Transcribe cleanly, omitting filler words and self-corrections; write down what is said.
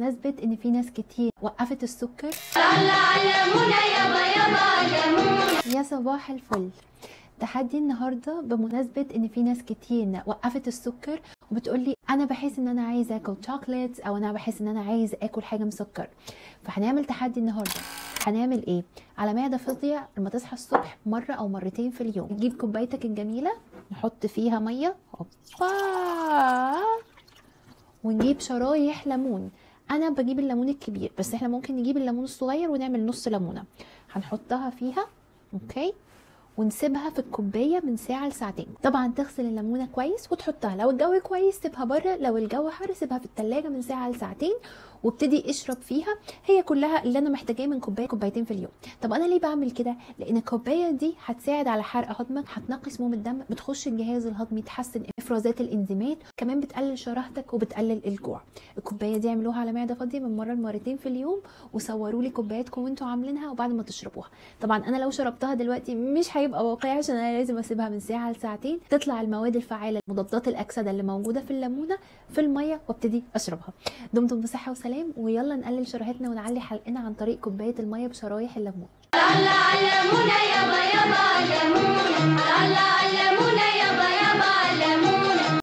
بمناسبة ان في ناس كتير وقفت السكر. يا صباح الفل. تحدي النهارده بمناسبة ان في ناس كتير وقفت السكر وبتقولي انا بحس ان انا عايز اكل شوكليت او انا بحس ان انا عايز اكل حاجة مسكر. فهنعمل تحدي النهارده. هنعمل ايه؟ على معدة فاضية لما تصحى الصبح مرة او مرتين في اليوم تجيب كوبايتك الجميلة، نحط فيها مية ونجيب شرايح ليمون. انا بجيب الليمون الكبير بس احنا ممكن نجيب الليمون الصغير ونعمل نص ليمونه. هنحطها فيها اوكي ونسيبها في الكوبايه من ساعه لساعتين. طبعا تغسل الليمونه كويس وتحطها، لو الجو كويس سيبها بره، لو الجو حر سيبها في التلاجة من ساعه لساعتين وابتدي اشرب فيها. هي كلها اللي انا محتاجاه من كوبايتين في اليوم. طب انا ليه بعمل كده؟ لان الكوبايه دي هتساعد على حرق هضمك، هتنقي سموم الدم، بتخش الجهاز الهضمي، تحسن افرازات الانزيمات، كمان بتقلل شراهتك وبتقلل الجوع. الكوبايه دي اعملوها على معده فاضيه من مره لمرتين في اليوم وصوروا لي كوباياتكم وانتوا عاملينها وبعد ما تشربوها. طبعا انا لو شربتها دلوقتي مش هيبقى واقعي عشان انا لازم اسيبها من ساعه لساعتين تطلع المواد الفعاله مضادات الاكسده اللي موجوده في الليمونه في الميه وابتدي اشربها. دمتم بصحه وسلام، ويلا نقلل شراهتنا ونعلي حلقنا عن طريق كوبايه الميه بشرايح الليمون. علمونا يابا يابا علمونا، علمونا يابا يابا علمونا.